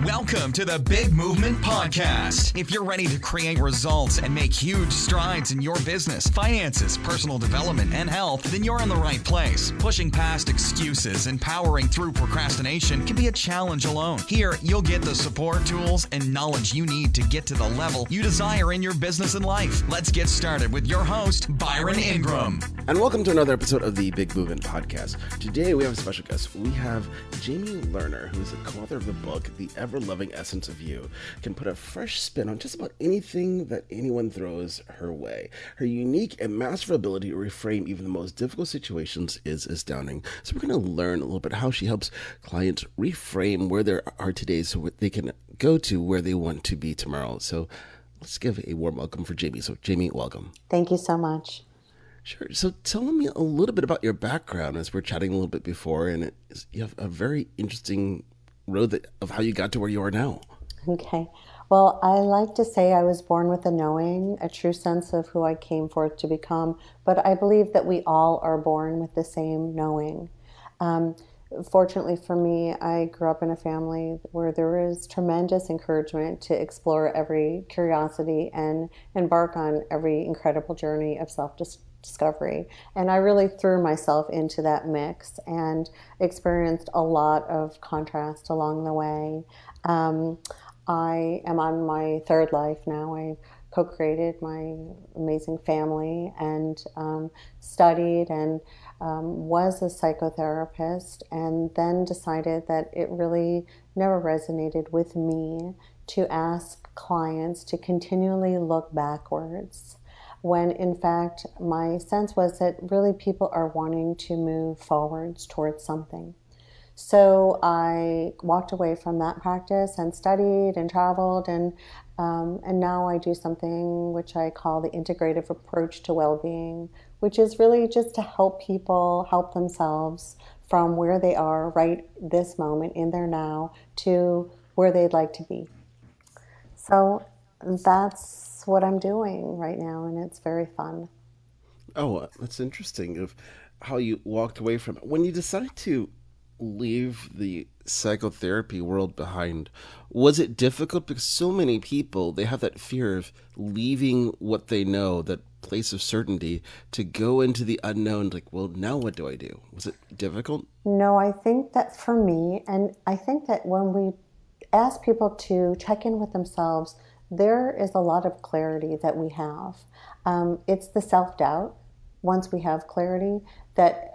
Welcome to the Big Movement Podcast. If you're ready to create results and make huge strides in your business, finances, personal development, and health, then you're in the right place. Pushing past excuses and powering through procrastination can be a challenge alone. Here, you'll get the support, tools, and knowledge you need to get to the level you desire in your business and life. Let's get started with your host, Byron Ingram. And welcome to another episode of the Big Movement Podcast. Today, we have a special guest. We have Jamie Lerner, who is the co-author of the book, The Ever-Loving Essence of You, can put a fresh spin on just about anything that anyone throws her way. Her unique and masterful ability to reframe even the most difficult situations is astounding. So we're going to learn a little bit how she helps clients reframe where they are today so they can go to where they want to be tomorrow. So let's give a warm welcome for Jamie. So Jamie, welcome. Thank you so much. Sure. So tell me a little bit about your background, as we're chatting a little bit before, and you have a very interesting road of how you got to where you are now. Okay. Well, I like to say I was born with a knowing, a true sense of who I came forth to become, but I believe that we all are born with the same knowing. Fortunately for me, I grew up in a family where there was tremendous encouragement to explore every curiosity and embark on every incredible journey of self-discovery. And I really threw myself into that mix and experienced a lot of contrast along the way. I am on my third life now. I co-created my amazing family and studied and was a psychotherapist, and then decided that it really never resonated with me to ask clients to continually look backwards, when in fact my sense was that really people are wanting to move forwards towards something. So I walked away from that practice and studied and traveled, and now I do something which I call the integrative approach to well-being, which is really just to help people help themselves from where they are right this moment in their now to where they'd like to be. So that's what I'm doing right now, and it's very fun. Oh, that's interesting of how you walked away from it. When you decided to leave the psychotherapy world behind, was it difficult? Because so many people, they have that fear of leaving what they know, that place of certainty, to go into the unknown. Like, well, now what do I do? Was it difficult? No, I think that for me, and I think that when we ask people to check in with themselves, there is a lot of clarity that we have. It's the self-doubt, once we have clarity, that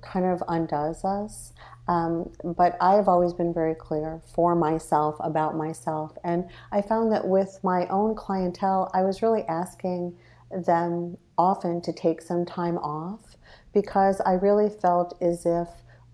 kind of undoes us. But I've always been very clear for myself about myself. And I found that with my own clientele, I was really asking them often to take some time off, because I really felt as if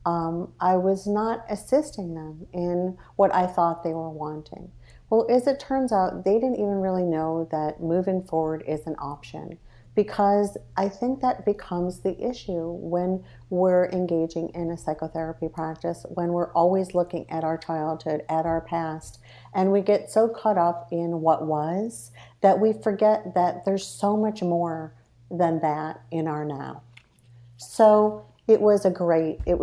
I was not assisting them in what I thought they were wanting. Well, as it turns out, they didn't even really know that moving forward is an option, because I think that becomes the issue when we're engaging in a psychotherapy practice, when we're always looking at our childhood, at our past, and we get so caught up in what was that we forget that there's so much more than that in our now. So it was it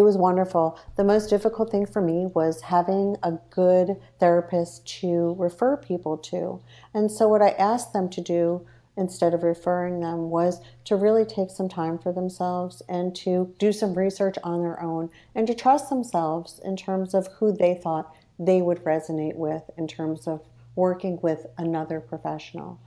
was wonderful. The most difficult thing for me was having a good therapist to refer people to. And so what I asked them to do, instead of referring them, was to really take some time for themselves and to do some research on their own and to trust themselves in terms of who they thought they would resonate with in terms of working with another professional.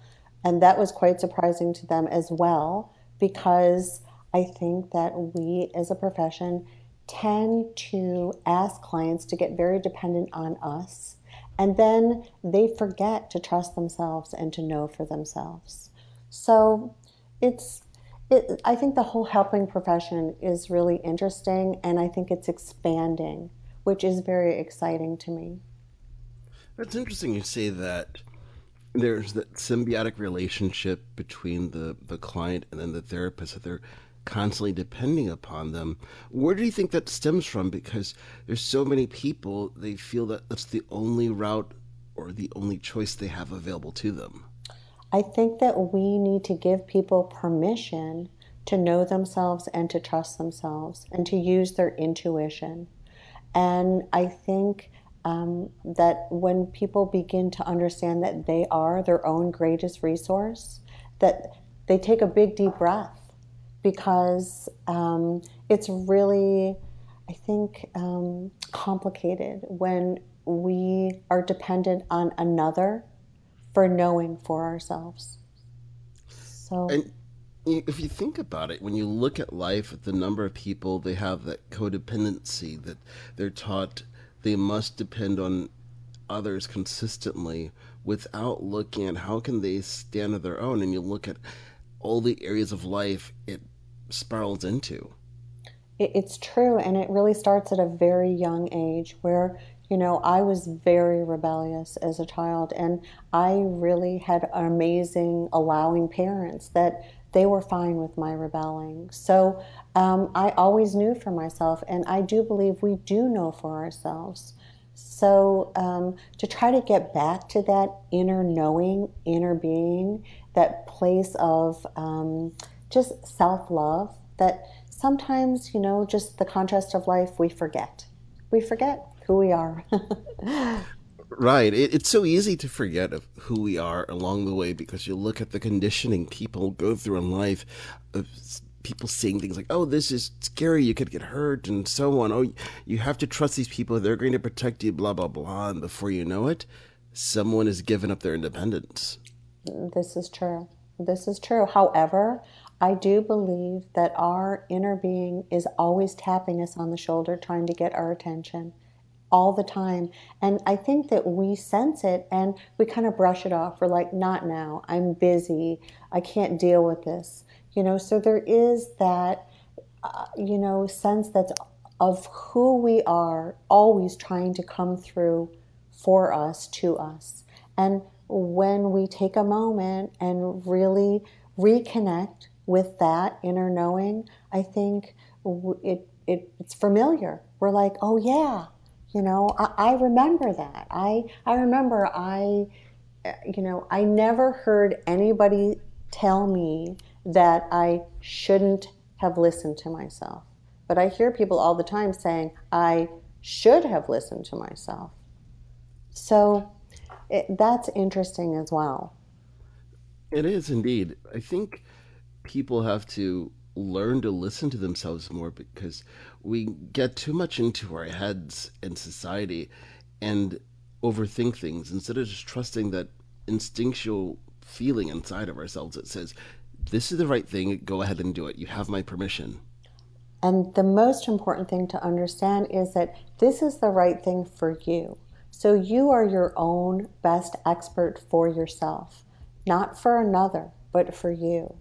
And that was quite surprising to them as well, because I think that we as a profession tend to ask clients to get very dependent on us, and then they forget to trust themselves and to know for themselves. So I think the whole helping profession is really interesting, and I think it's expanding, which is very exciting to me. That's interesting you say that there's that symbiotic relationship between the client and then the therapist, that they're constantly depending upon them. Where do you think that stems from? Because there's so many people, they feel that that's the only route or the only choice they have available to them. I think that we need to give people permission to know themselves and to trust themselves and to use their intuition. And I think That when people begin to understand that they are their own greatest resource, that they take a big deep breath, because it's really, I think, complicated when we are dependent on another for knowing for ourselves. So And if you think about it, when you look at life, the number of people they have that codependency, that they're taught they must depend on others consistently without looking at how can they stand on their own, and you look at all the areas of life it spirals into. it's true, and it really starts at a very young age where, I was very rebellious as a child, and I really had amazing, allowing parents that they were fine with my rebelling. So I always knew for myself, and I do believe we do know for ourselves. So to try to get back to that inner knowing, inner being, that place of just self love, that sometimes, just the contrast of life, we forget. We forget who we are. Right. It's so easy to forget of who we are along the way because you look at the conditioning people go through in life of people saying things like, oh, this is scary, you could get hurt, and so on. Oh, you have to trust these people, they're going to protect you, blah, blah, blah. And before you know it, someone has given up their independence. This is true. This is true. However, I do believe that our inner being is always tapping us on the shoulder, trying to get our attention all the time. And I think that we sense it and we kind of brush it off. We're like, not now. I'm busy. I can't deal with this. So there is that, sense that's of who we are, always trying to come through for us, to us. And when we take a moment and really reconnect with that inner knowing, I think it's familiar. We're like, oh yeah, I remember that. I remember I never heard anybody tell me that I shouldn't have listened to myself. But I hear people all the time saying, I should have listened to myself. So that's interesting as well. It is indeed. I think people have to learn to listen to themselves more because we get too much into our heads in society and overthink things instead of just trusting that instinctual feeling inside of ourselves that says, this is the right thing, go ahead and do it. You have my permission. And the most important thing to understand is that this is the right thing for you. So you are your own best expert for yourself, not for another, but for you.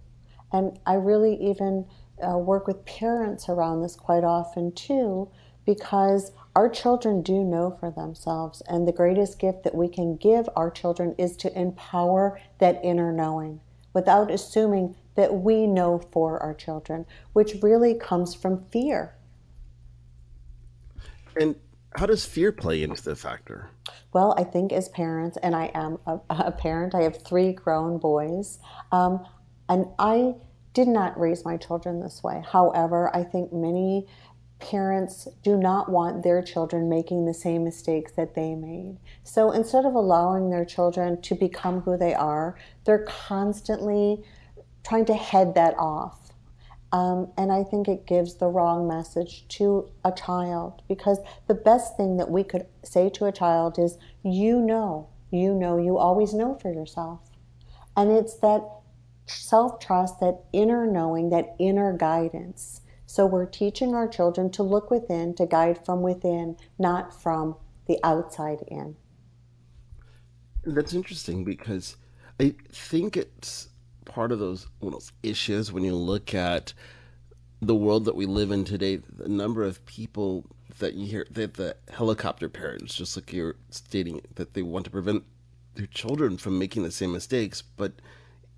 And I really even work with parents around this quite often too, because our children do know for themselves. And the greatest gift that we can give our children is to empower that inner knowing without assuming that we know for our children, which really comes from fear. And how does fear play into the factor? Well, I think as parents, and I am a parent, I have three grown boys, and I did not raise my children this way. However, I think many parents do not want their children making the same mistakes that they made. So instead of allowing their children to become who they are, they're constantly trying to head that off. And I think it gives the wrong message to a child, because the best thing that we could say to a child is, you always know for yourself. And it's that self-trust, that inner knowing, that inner guidance. So we're teaching our children to look within, to guide from within, not from the outside in. That's interesting because I think it's part of those issues when you look at the world that we live in today. The number of people that you hear, that the helicopter parents, just like you're stating, that they want to prevent their children from making the same mistakes, but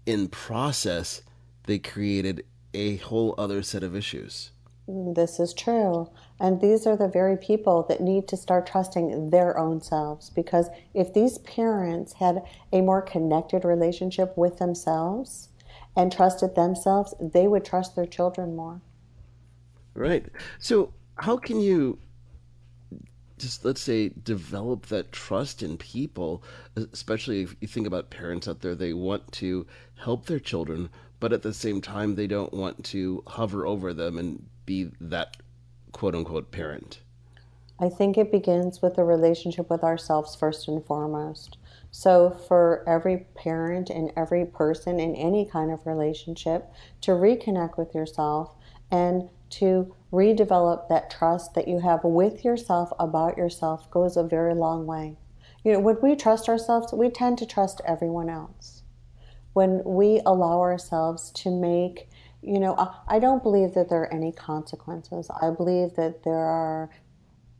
in process, they created a whole other set of issues. This is true. And these are the very people that need to start trusting their own selves. Because if these parents had a more connected relationship with themselves and trusted themselves, they would trust their children more. Right. So, how can you just, let's say, develop that trust in people, especially if you think about parents out there, they want to help their children, but at the same time, they don't want to hover over them and be that quote unquote parent? I think it begins with the relationship with ourselves first and foremost. So, for every parent and every person in any kind of relationship, to reconnect with yourself and to redevelop that trust that you have with yourself about yourself goes a very long way. When we trust ourselves, we tend to trust everyone else. When we allow ourselves to make, I don't believe that there are any consequences. I believe that there are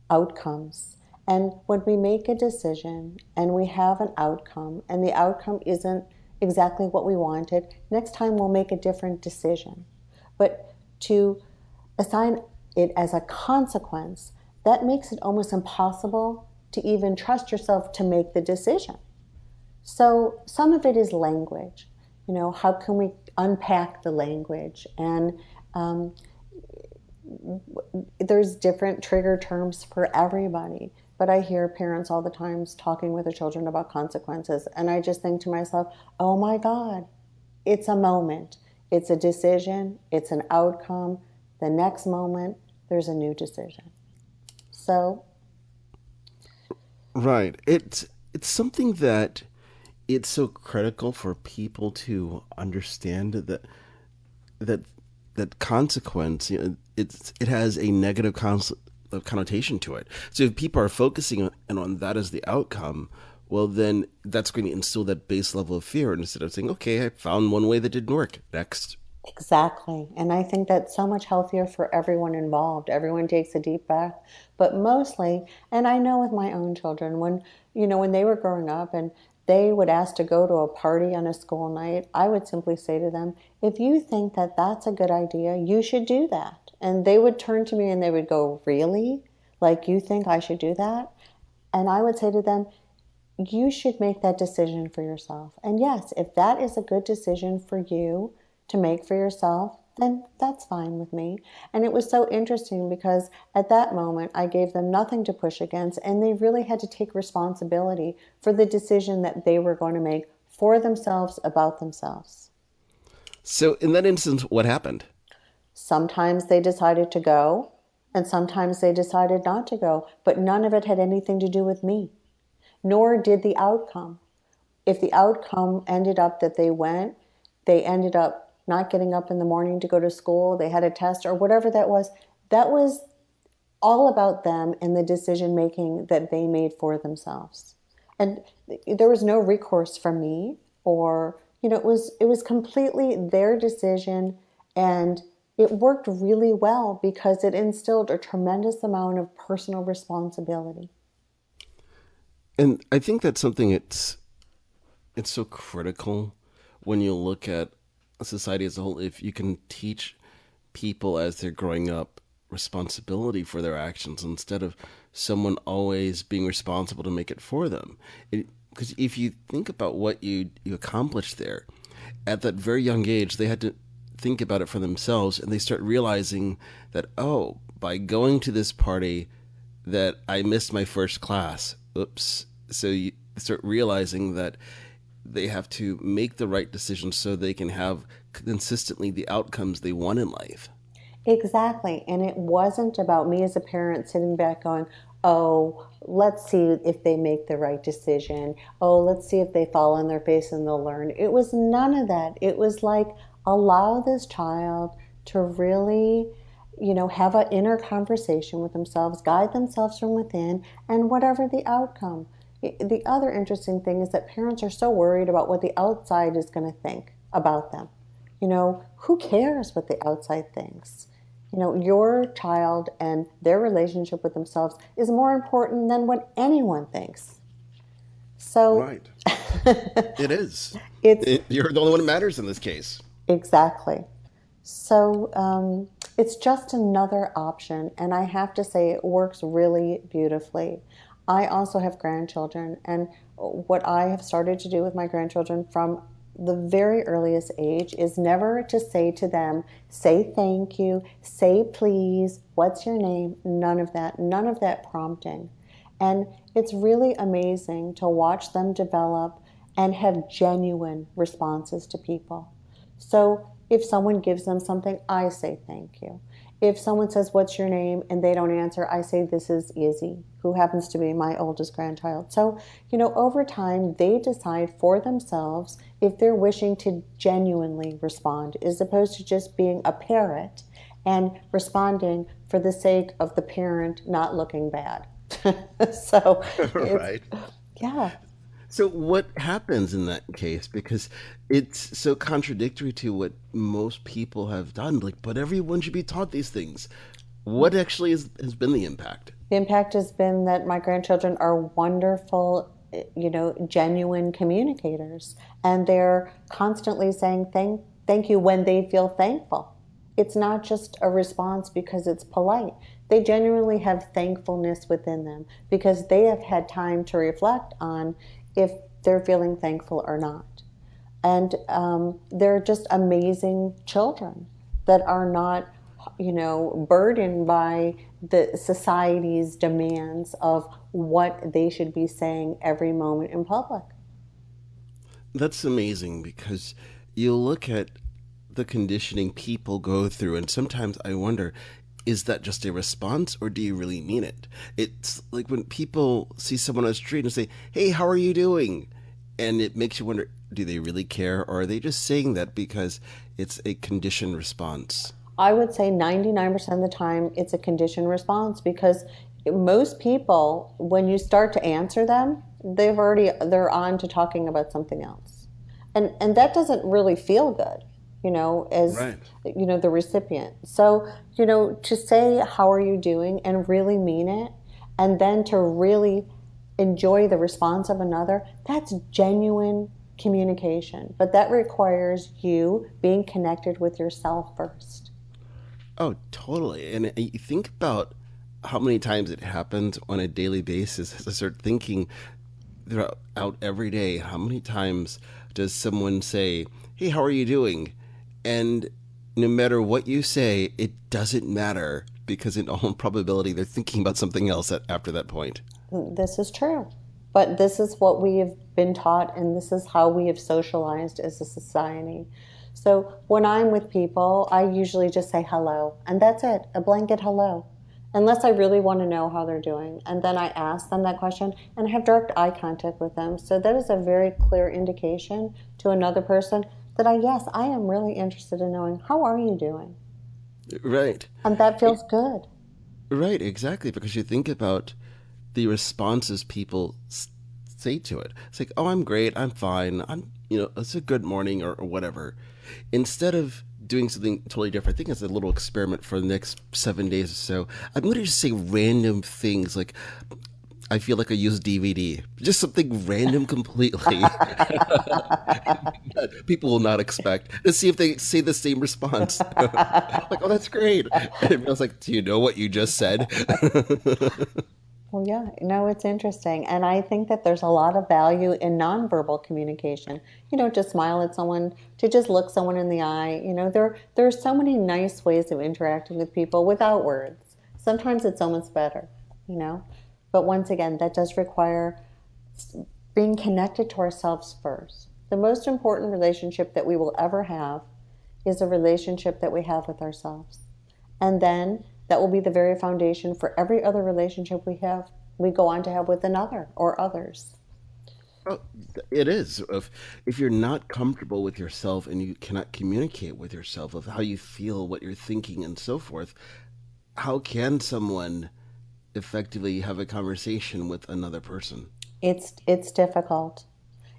outcomes. And when we make a decision and we have an outcome and the outcome isn't exactly what we wanted, next time we'll make a different decision. But to assign it as a consequence, that makes it almost impossible to even trust yourself to make the decision. So some of it is language. How can we unpack the language? And there's different trigger terms for everybody. But I hear parents all the time talking with their children about consequences. And I just think to myself, oh my God, it's a moment. It's a decision. It's an outcome. The next moment, there's a new decision. So. Right. It's something that it's so critical for people to understand that consequence, it has a negative connotation to it. So if people are focusing on that as the outcome, well, then that's going to instill that base level of fear instead of saying, okay, I found one way that didn't work. Next. Exactly. And I think that's so much healthier for everyone involved. Everyone takes a deep breath, but mostly, and I know with my own children, when they were growing up and they would ask to go to a party on a school night, I would simply say to them, if you think that that's a good idea, you should do that. And they would turn to me and they would go, really? Like, you think I should do that? And I would say to them, you should make that decision for yourself. And yes, if that is a good decision for you to make for yourself, then that's fine with me. And it was so interesting because at that moment, I gave them nothing to push against, and they really had to take responsibility for the decision that they were going to make for themselves about themselves. So in that instance, what happened? Sometimes they decided to go, and sometimes they decided not to go, but none of it had anything to do with me, nor did the outcome. If the outcome ended up that they went, they ended up not getting up in the morning to go to school, they had a test or whatever that was all about them and the decision making that they made for themselves. And there was no recourse from me, or it was completely their decision, and it worked really well because it instilled a tremendous amount of personal responsibility. And I think that's something it's so critical when you look at society as a whole. If you can teach people as they're growing up responsibility for their actions instead of someone always being responsible to make it for them. Because if you think about what you accomplished there, at that very young age, they had to think about it for themselves, and they start realizing that, oh, by going to this party that I missed my first class. Oops. So you start realizing that they have to make the right decisions so they can have consistently the outcomes they want in life. Exactly. And it wasn't about me as a parent sitting back going, oh, let's see if they make the right decision. Oh, let's see if they fall on their face and they'll learn. It was none of that. It was like, allow this child to really, have an inner conversation with themselves, guide themselves from within, and whatever the outcome. The other interesting thing is that parents are so worried about what the outside is going to think about them. Who cares what the outside thinks? Your child and their relationship with themselves is more important than what anyone thinks. So, right. It is. You're the only one who matters in this case. Exactly. So it's just another option, and I have to say it works really beautifully. I also have grandchildren, and what I have started to do with my grandchildren from the very earliest age is never to say to them, say thank you, say please, what's your name, none of that prompting. And it's really amazing to watch them develop and have genuine responses to people. So if someone gives them something, I say thank you. If someone says, what's your name? And they don't answer, I say, this is Izzy, who happens to be my oldest grandchild. So, over time, they decide for themselves if they're wishing to genuinely respond, as opposed to just being a parrot and responding for the sake of the parent not looking bad. So, Right. yeah. So what happens in that case? Because it's so contradictory to what most people have done. Like, but everyone should be taught these things. What actually has been the impact? The impact has been that my grandchildren are wonderful, genuine communicators, and they're constantly saying thank you when they feel thankful. It's not just a response because it's polite. They genuinely have thankfulness within them because they have had time to reflect on if they're feeling thankful or not. And they're just amazing children that are not, burdened by the society's demands of what they should be saying every moment in public. That's amazing because you look at the conditioning people go through, and sometimes I wonder, is that just a response or do you really mean it? It's like when people see someone on the street and say, hey, how are you doing? And it makes you wonder, do they really care, or are they just saying that because it's a conditioned response? I would say 99% of the time it's a conditioned response because most people, when you start to answer them, they're on to talking about something else. And that doesn't really feel good, as Right. The recipient. So, to say how are you doing and really mean it, and then to really enjoy the response of another, that's genuine communication. But that requires you being connected with yourself first. Oh, totally. And you think about how many times it happens on a daily basis as I start thinking throughout every day. How many times does someone say, hey, how are you doing? And no matter what you say, it doesn't matter because in all probability, they're thinking about something else after that point. This is true. But this is what we have been taught, and this is how we have socialized as a society. So when I'm with people, I usually just say hello, and that's it, a blanket hello, unless I really want to know how they're doing. And then I ask them that question and have direct eye contact with them. So that is a very clear indication to another person that I am really interested in knowing, how are you doing? Right. And that feels good. Right, exactly. Because you think about the responses people say to it. It's like, oh, I'm great, I'm fine, it's a good morning or whatever. Instead of doing something totally different, I think it's a little experiment for the next 7 days or so. I'm going to just say random things like, I feel like I use DVD. Just something random completely that people will not expect. To see if they say the same response. Like, oh, that's great. And I was like, do you know what you just said? Well, yeah, no, it's interesting. And I think that there's a lot of value in nonverbal communication. To smile at someone, to just look someone in the eye. There are so many nice ways of interacting with people without words. Sometimes it's almost better, But once again, that does require being connected to ourselves first. The most important relationship that we will ever have is a relationship that we have with ourselves. And then that will be the very foundation for every other relationship we go on to have with another or others. Oh, it is. If you're not comfortable with yourself and you cannot communicate with yourself of how you feel, what you're thinking, and so forth, how can someone effectively have a conversation with another person? It's difficult.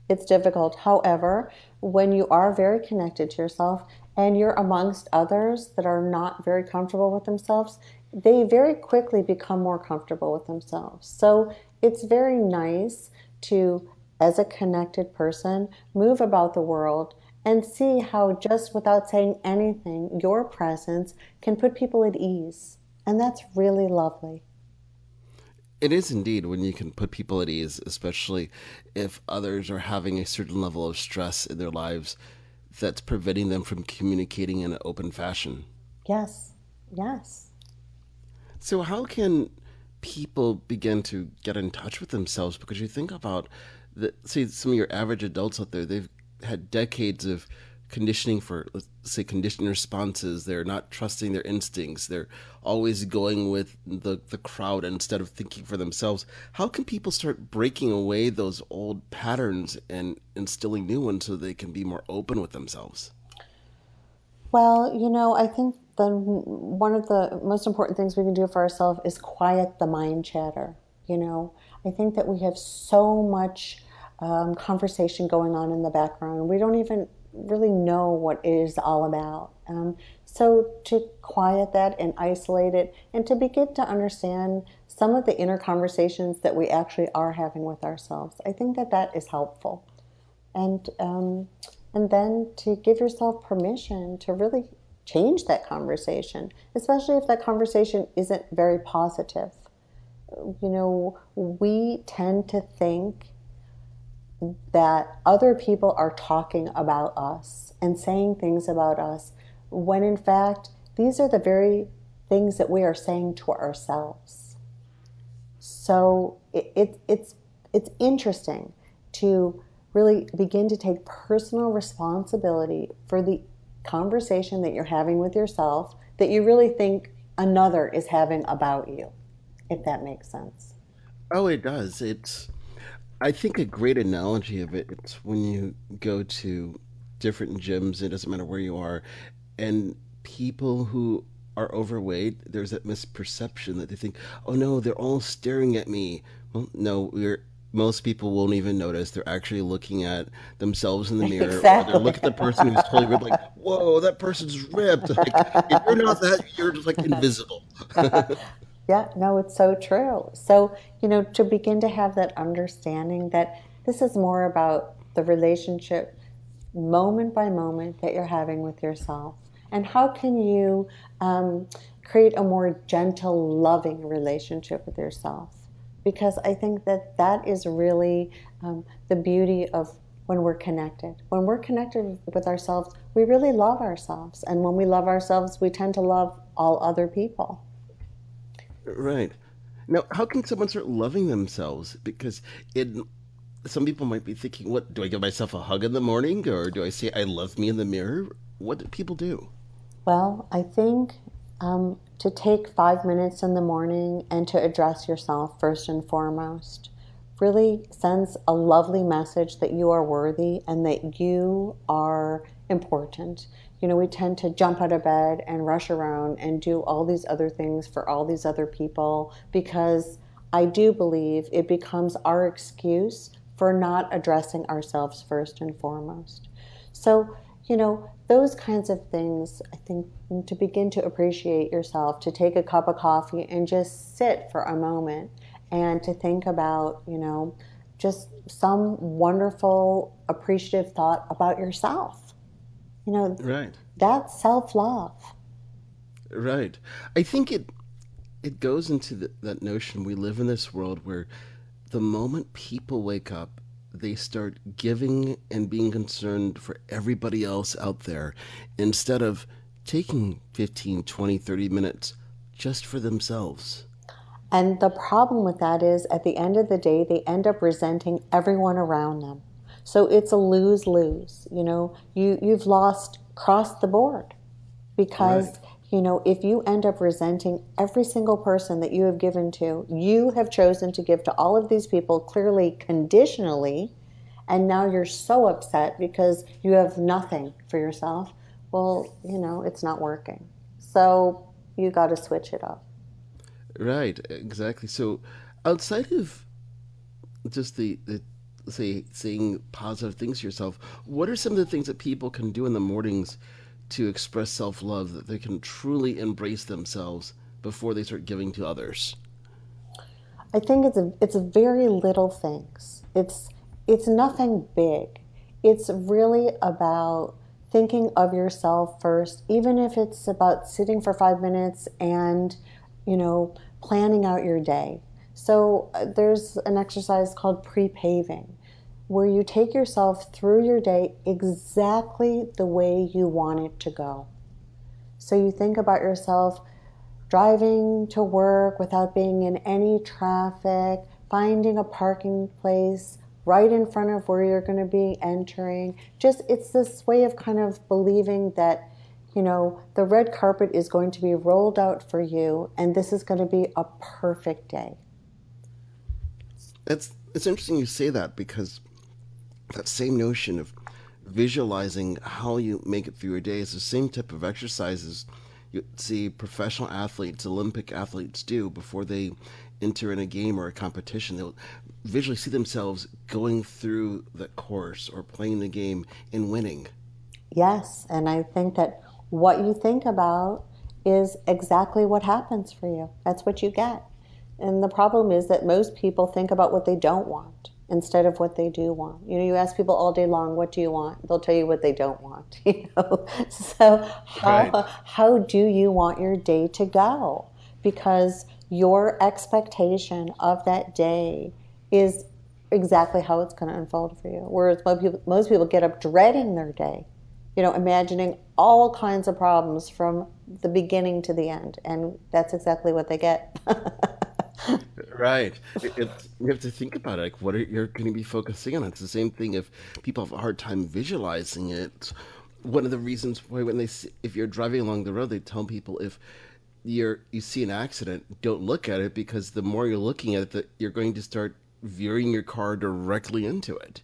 It's difficult. However, when you are very connected to yourself and you're amongst others that are not very comfortable with themselves, they very quickly become more comfortable with themselves. So it's very nice to, as a connected person, move about the world and see how just without saying anything, your presence can put people at ease. And that's really lovely. It is indeed when you can put people at ease, especially if others are having a certain level of stress in their lives that's preventing them from communicating in an open fashion. Yes, yes. So how can people begin to get in touch with themselves? Because you think about say some of your average adults out there, they've had decades of conditioning for, let's say, conditioned responses. They're not trusting their instincts. They're always going with the crowd instead of thinking for themselves. How can people start breaking away those old patterns and instilling new ones so they can be more open with themselves? Well, I think one of the most important things we can do for ourselves is quiet the mind chatter. I think that we have so much conversation going on in the background. We don't even really know what it is all about. So to quiet that and isolate it, and to begin to understand some of the inner conversations that we actually are having with ourselves, I think that that is helpful. And then to give yourself permission to really change that conversation, especially if that conversation isn't very positive. We tend to think that other people are talking about us and saying things about us, when in fact, these are the very things that we are saying to ourselves. So it's interesting to really begin to take personal responsibility for the conversation that you're having with yourself that you really think another is having about you, if that makes sense. Oh, it does. I think a great analogy of it, it's when you go to different gyms, it doesn't matter where you are, and people who are overweight, there's that misperception that they think, oh no, they're all staring at me. Well, no, most people won't even notice. They're actually looking at themselves in the mirror, or they're Exactly. looking at the person who's totally ripped, like, whoa, that person's ripped. Like, if you're not that, you're just like invisible. Yeah, no, it's so true. So, to begin to have that understanding that this is more about the relationship moment by moment that you're having with yourself. And how can you create a more gentle, loving relationship with yourself? Because I think that that is really the beauty of when we're connected. When we're connected with ourselves, we really love ourselves. And when we love ourselves, we tend to love all other people. Right. Now, how can someone start loving themselves? Because some people might be thinking, what, do I give myself a hug in the morning, or do I say I love me in the mirror? What do people do? Well, I think to take 5 minutes in the morning and to address yourself first and foremost really sends a lovely message that you are worthy and that you are important. We tend to jump out of bed and rush around and do all these other things for all these other people because I do believe it becomes our excuse for not addressing ourselves first and foremost. So, those kinds of things, I think, to begin to appreciate yourself, to take a cup of coffee and just sit for a moment and to think about, just some wonderful, appreciative thought about yourself. You know, Right. that's self-love. Right. I think it goes into that notion we live in this world where the moment people wake up, they start giving and being concerned for everybody else out there instead of taking 15, 20, 30 minutes just for themselves. And the problem with that is at the end of the day, they end up resenting everyone around them. So it's a lose-lose. You've lost across the board Right. because, if you end up resenting every single person that you have given to, you have chosen to give to all of these people clearly conditionally, and now you're so upset because you have nothing for yourself. Well, it's not working. So you got to switch it up. Right. Exactly. So outside of just the say saying positive things to yourself, what are some of the things that people can do in the mornings to express self-love that they can truly embrace themselves before they start giving to others? I think it's very little things. It's nothing big. It's really about thinking of yourself first, even if it's about sitting for 5 minutes and, planning out your day. So there's an exercise called pre-paving, where you take yourself through your day exactly the way you want it to go. So you think about yourself driving to work without being in any traffic, finding a parking place right in front of where you're going to be entering. Just, it's this way of kind of believing that, the red carpet is going to be rolled out for you, and this is going to be a perfect day. It's interesting you say that, because that same notion of visualizing how you make it through your day is the same type of exercises you see professional athletes, Olympic athletes do before they enter in a game or a competition. They'll visually see themselves going through the course or playing the game and winning. Yes, and I think that what you think about is exactly what happens for you. That's what you get. And the problem is that most people think about what they don't want instead of what they do want. You ask people all day long, what do you want? They'll tell you what they don't want. So how do you want your day to go? Because your expectation of that day is exactly how it's going to unfold for you. Whereas most people get up dreading their day, imagining all kinds of problems from the beginning to the end. And that's exactly what they get. Right. You have to think about it. Like, what you're going to be focusing on. It's the same thing if people have a hard time visualizing it. One of the reasons why if you're driving along the road, they tell people if you see an accident, don't look at it, because the more you're looking at it, you're going to start veering your car directly into it.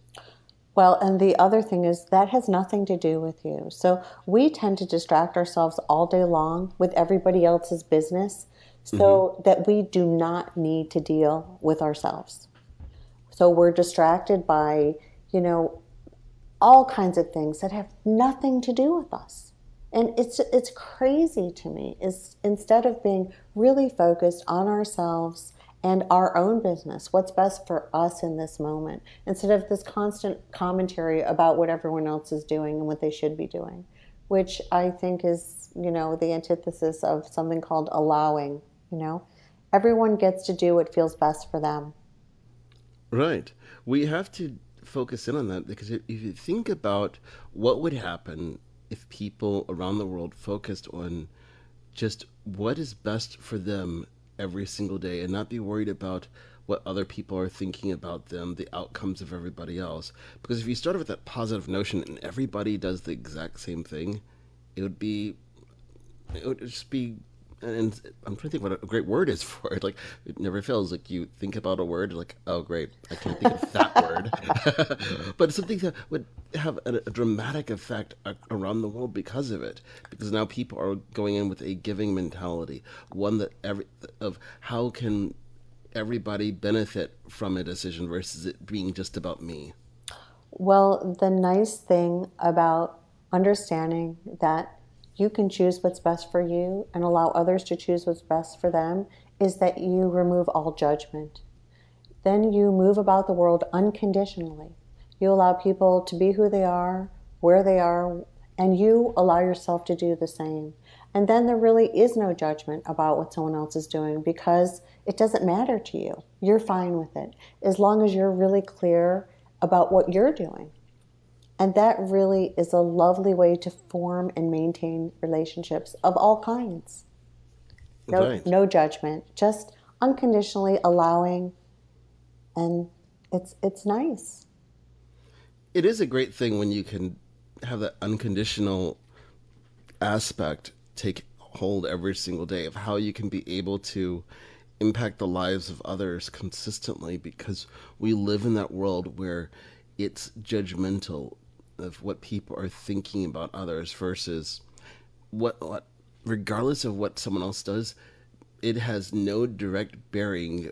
Well, and the other thing is that has nothing to do with you. So we tend to distract ourselves all day long with everybody else's business so that we do not need to deal with ourselves. So we're distracted by, all kinds of things that have nothing to do with us. And it's crazy to me, is instead of being really focused on ourselves and our own business, what's best for us in this moment, instead of this constant commentary about what everyone else is doing and what they should be doing, which I think is, the antithesis of something called allowing. Everyone gets to do what feels best for them. Right. We have to focus in on that, because if you think about what would happen if people around the world focused on just what is best for them every single day and not be worried about what other people are thinking about them, the outcomes of everybody else. Because if you start with that positive notion and everybody does the exact same thing, it would just be, and I'm trying to think what a great word is for it. Like, it never fails. Like, you think about a word, like, oh, great, I can't think of that word. But it's something that would have a dramatic effect around the world because of it. Because now people are going in with a giving mentality, one that of how can everybody benefit from a decision versus it being just about me. Well, the nice thing about understanding that you can choose what's best for you and allow others to choose what's best for them is that you remove all judgment. Then you move about the world unconditionally. You allow people to be who they are, where they are, and you allow yourself to do the same. And then there really is no judgment about what someone else is doing, because it doesn't matter to you. You're fine with it, as long as you're really clear about what you're doing. And that really is a lovely way to form and maintain relationships of all kinds. No judgment, just unconditionally allowing, and it's nice. It is a great thing when you can have that unconditional aspect take hold every single day of how you can be able to impact the lives of others consistently, because we live in that world where it's judgmental of what people are thinking about others versus what regardless of what someone else does, it has no direct bearing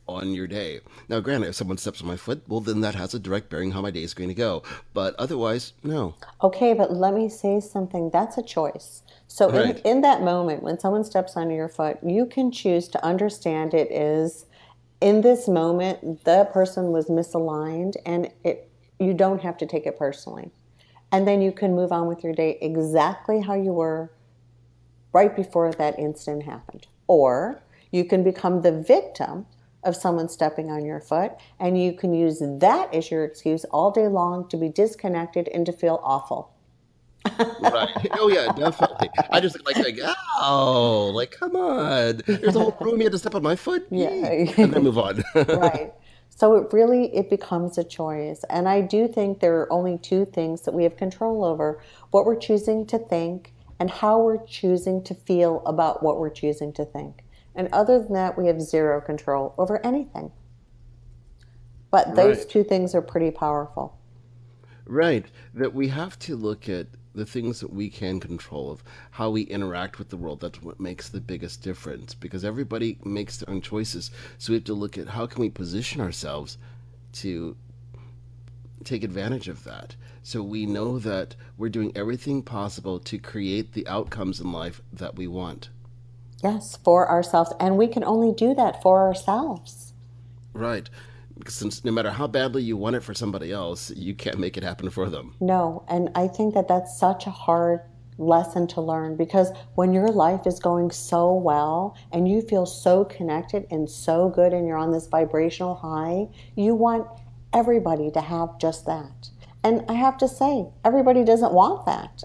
on your day. Now, granted, if someone steps on my foot, well, then that has a direct bearing how my day is going to go. But otherwise, no. Okay, but let me say something. That's a choice. So Right. in that moment, when someone steps on your foot, you can choose to understand it is, in this moment, the person was misaligned, and you don't have to take it personally. And then you can move on with your day exactly how you were right before that incident happened. Or you can become the victim of someone stepping on your foot, and you can use that as your excuse all day long to be disconnected and to feel awful. Right. Oh yeah, definitely. I just like saying, "Oh, like come on! There's a whole Yeah, room. You had to step on my foot, yee," and then yeah. move on. Right. So it becomes a choice. And I do think there are only two things that we have control over: what we're choosing to think and how we're choosing to feel about what we're choosing to think. And other than that, we have zero control over anything. But those Right. two things are pretty powerful. Right. That we have to look at the things that we can control of how we interact with the world. That's what makes the biggest difference because everybody makes their own choices. So we have to look at how can we position ourselves to take advantage of that. So we know that we're doing everything possible to create the outcomes in life that we want. Yes, for ourselves. And we can only do that for ourselves. Right. Because since no matter how badly you want it for somebody else, you can't make it happen for them. No, and I think that that's such a hard lesson to learn because when your life is going so well and you feel so connected and so good and you're on this vibrational high, you want everybody to have just that. And I have to say, everybody doesn't want that.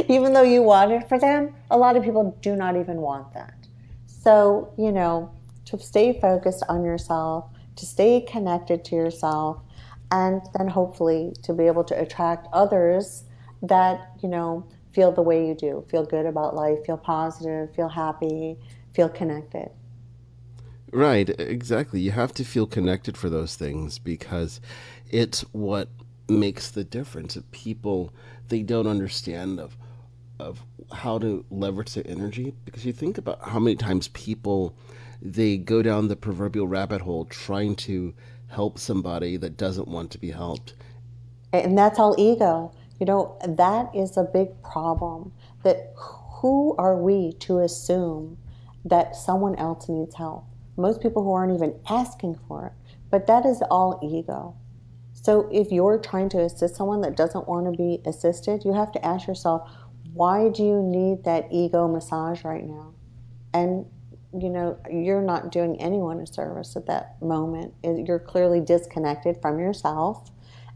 Even though you want it for them, a lot of people do not even want that. So, to stay focused on yourself, to stay connected to yourself, and then hopefully to be able to attract others that, feel the way you do, feel good about life, feel positive, feel happy, feel connected. Right, exactly. You have to feel connected for those things because it's what makes the difference. If people they don't understand of how to leverage their energy because you think about how many times people they go down the proverbial rabbit hole trying to help somebody that doesn't want to be helped. And that's all ego. That is a big problem. That who are we to assume that someone else needs help? Most people who aren't even asking for it. But that is all ego. So if you're trying to assist someone that doesn't want to be assisted, you have to ask yourself, why do you need that ego massage right now? And you're not doing anyone a service at that moment. You're clearly disconnected from yourself,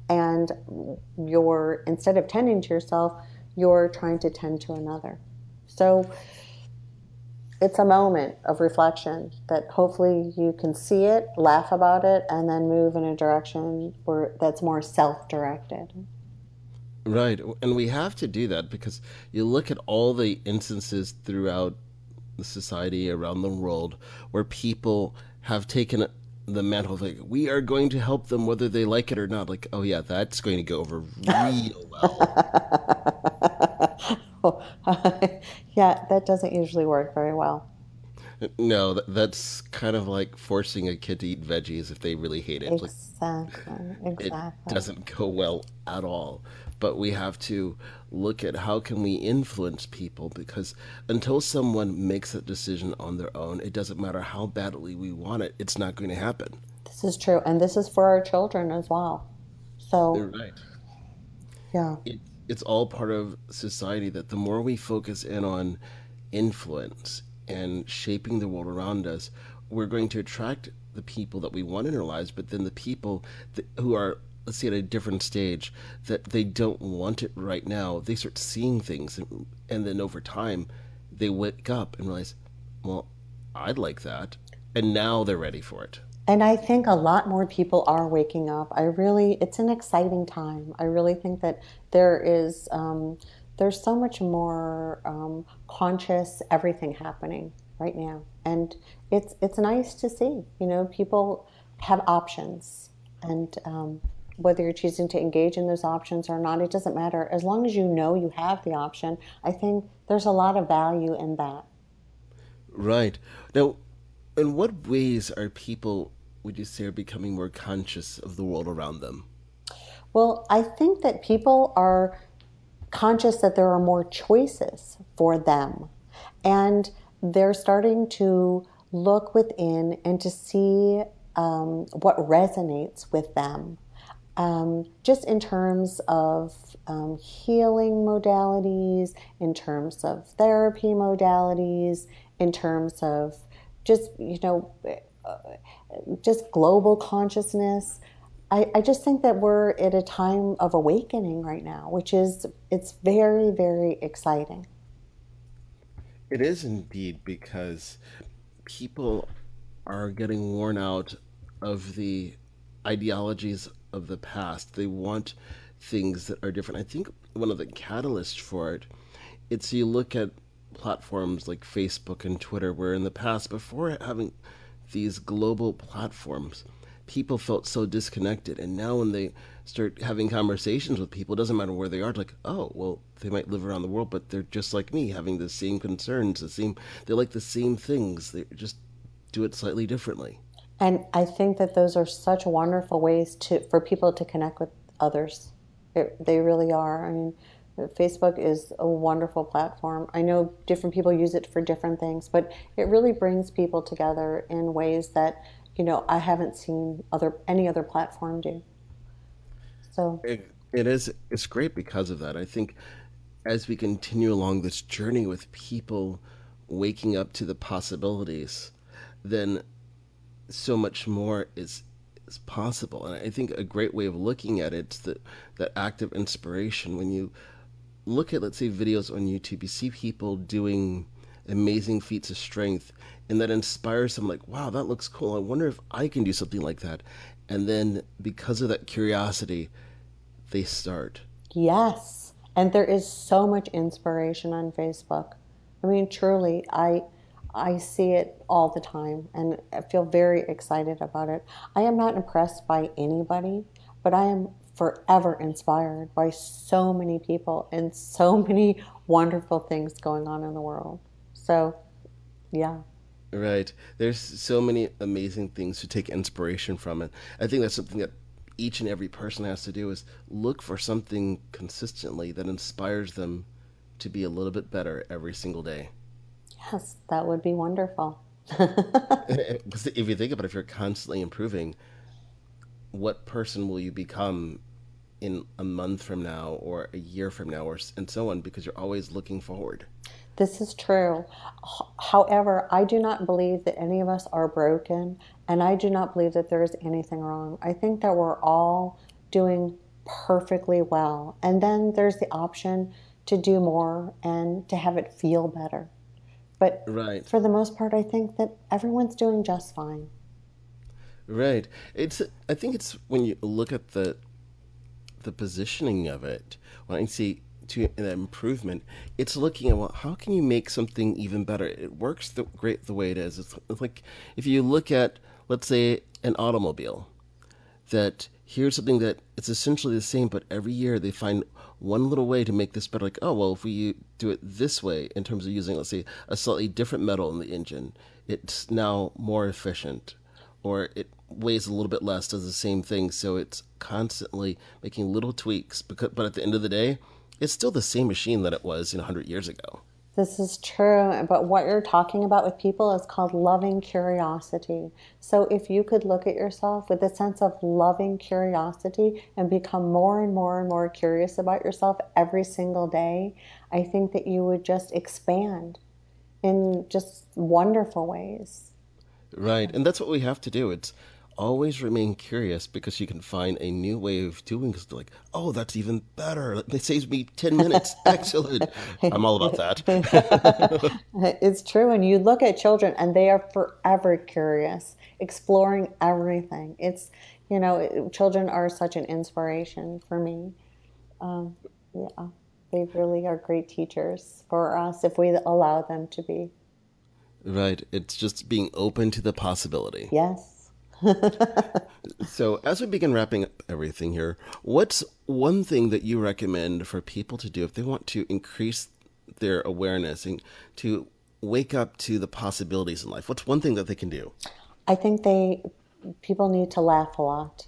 and you're, instead of tending to yourself, you're trying to tend to another. So it's a moment of reflection that hopefully you can see it, laugh about it, and then move in a direction where that's more self-directed. Right. And we have to do that because you look at all the instances throughout the society around the world where people have taken the mantle of like, we are going to help them whether they like it or not. Like, oh, yeah, that's going to go over real well. Yeah, that doesn't usually work very well. No, that's kind of like forcing a kid to eat veggies if they really hate it. Like, Exactly, it exactly. doesn't go well at all. But we have to look at how can we influence people because until someone makes that decision on their own, it doesn't matter how badly we want it, it's not going to happen. This is true, and this is for our children as well. So, Right. yeah. It, it's all part of society that the more we focus in on influence and shaping the world around us, we're going to attract the people that we want in our lives, but then the people who are, let's say, at a different stage that they don't want it right now, they start seeing things, and then over time, they wake up and realize, well, I'd like that, and now they're ready for it. And I think a lot more people are waking up. It's an exciting time. I really think that there's so much more conscious everything happening right now, and it's nice to see. People have options, and whether you're choosing to engage in those options or not, it doesn't matter. As long as you know you have the option, I think there's a lot of value in that. Right. Now, in what ways are people, would you say, are becoming more conscious of the world around them? Well, I think that people are conscious that there are more choices for them. And they're starting to look within and to see what resonates with them. Just in terms of healing modalities, in terms of therapy modalities, in terms of just, just global consciousness. I just think that we're at a time of awakening right now, it's very, very exciting. It is indeed, because people are getting worn out of the ideologies of the past. They want things that are different. I think one of the catalysts for it, it's you look at platforms like Facebook and Twitter, where in the past, before having these global platforms, people felt so disconnected. And now when they start having conversations with people, it doesn't matter where they are, it's like, oh, well, they might live around the world, but they're just like me, having the same concerns, they like the same things. They just do it slightly differently. And I think that those are such wonderful ways for people to connect with others. They really are. I mean, Facebook is a wonderful platform. I know different people use it for different things, but it really brings people together in ways that, I haven't seen any other platform do. So It's great because of that. I think as we continue along this journey with people waking up to the possibilities, then so much more is possible. And I think a great way of looking at it is that act of inspiration. When you look at, let's say, videos on YouTube, you see people doing amazing feats of strength, and that inspires them, like, wow, that looks cool. I wonder if I can do something like that. And then because of that curiosity, they start. yes, and there is so much inspiration on Facebook. I mean, truly, I see it all the time, and I feel very excited about it. I am not impressed by anybody, but I am forever inspired by so many people and so many wonderful things going on in the world. So, yeah. Right. There's so many amazing things to take inspiration from. And I think that's something that each and every person has to do, is look for something consistently that inspires them to be a little bit better every single day. Yes, that would be wonderful. Because if you think about it, if you're constantly improving, what person will you become in a month from now or a year from now, and so on, because you're always looking forward. This is true. However, I do not believe that any of us are broken, and I do not believe that there is anything wrong. I think that we're all doing perfectly well. And then there's the option to do more and to have it feel better. But Right. for the most part, I think that everyone's doing just fine. Right. I think it's when you look at the positioning of it, when I see to an improvement, it's looking at, well, how can you make something even better? It works great the way it is. It's like if you look at, let's say, an automobile, that here's something that it's essentially the same, but every year they find one little way to make this better. Like, oh, well, if we do it this way in terms of using, let's say, a slightly different metal in the engine, it's now more efficient, or it weighs a little bit less, does the same thing. So it's constantly making little tweaks, but at the end of the day, it's still the same machine that it was 100 years ago. This is true, but what you're talking about with people is called loving curiosity. So if you could look at yourself with a sense of loving curiosity and become more and more and more curious about yourself every single day, I think that you would just expand in just wonderful ways. Right, and that's what we have to do. It's always remain curious, because you can find a new way of doing it. Like, oh, that's even better. It saves me 10 minutes. Excellent. I'm all about that. It's true. And you look at children and they are forever curious, exploring everything. Children are such an inspiration for me. Yeah, they really are great teachers for us if we allow them to be. Right, it's just being open to the possibility. Yes. So, as we begin wrapping up everything here, what's one thing that you recommend for people to do if they want to increase their awareness and to wake up to the possibilities in life? What's one thing that they can do? I think people need to laugh a lot.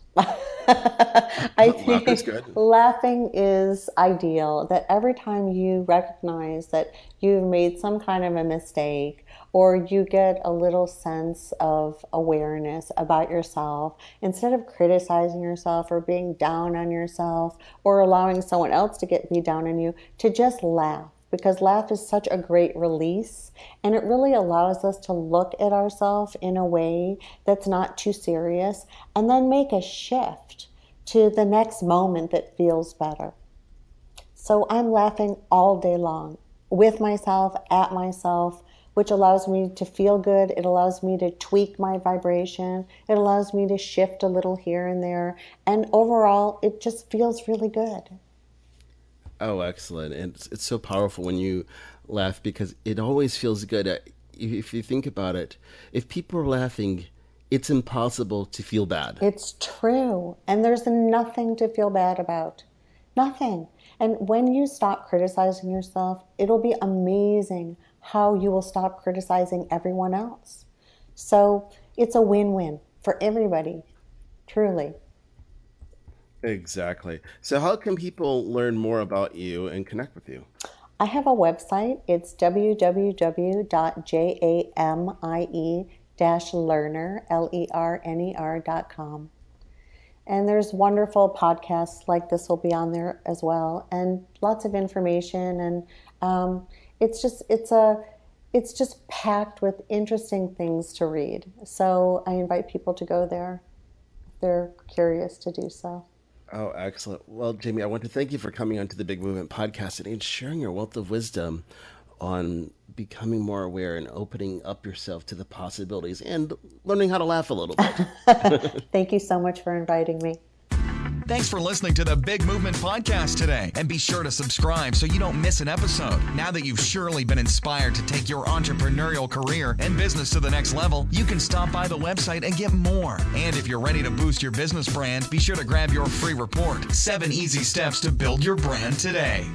I think Laughter's good. laughing is ideal. That every time you recognize that you've made some kind of a mistake, or you get a little sense of awareness about yourself, instead of criticizing yourself or being down on yourself or allowing someone else to be down on you, to just laugh. Because laugh is such a great release, and it really allows us to look at ourselves in a way that's not too serious, and then make a shift. to the next moment that feels better. So I'm laughing all day long with myself, at myself, which allows me to feel good. It allows me to tweak my vibration. It allows me to shift a little here and there. And overall, it just feels really good. Oh, excellent. And it's so powerful when you laugh because it always feels good. If you think about it, if people are laughing, it's impossible to feel bad. It's true. And there's nothing to feel bad about. Nothing. And when you stop criticizing yourself, it'll be amazing how you will stop criticizing everyone else. So it's a win-win for everybody, truly. Exactly. So how can people learn more about you and connect with you? I have a website. It's www.jamie-lerner.com. And there's wonderful podcasts like this will be on there as well, and lots of information. And it's just packed with interesting things to read. So I invite people to go there if they're curious to do so. Oh, excellent. Well, Jamie, I want to thank you for coming onto the Big Movement podcast and sharing your wealth of wisdom on becoming more aware and opening up yourself to the possibilities and learning how to laugh a little bit. Thank you so much for inviting me. Thanks for listening to the Big Movement Podcast today. And be sure to subscribe so you don't miss an episode. Now that you've surely been inspired to take your entrepreneurial career and business to the next level, you can stop by the website and get more. And if you're ready to boost your business brand, be sure to grab your free report, 7 Easy Steps to Build Your Brand Today.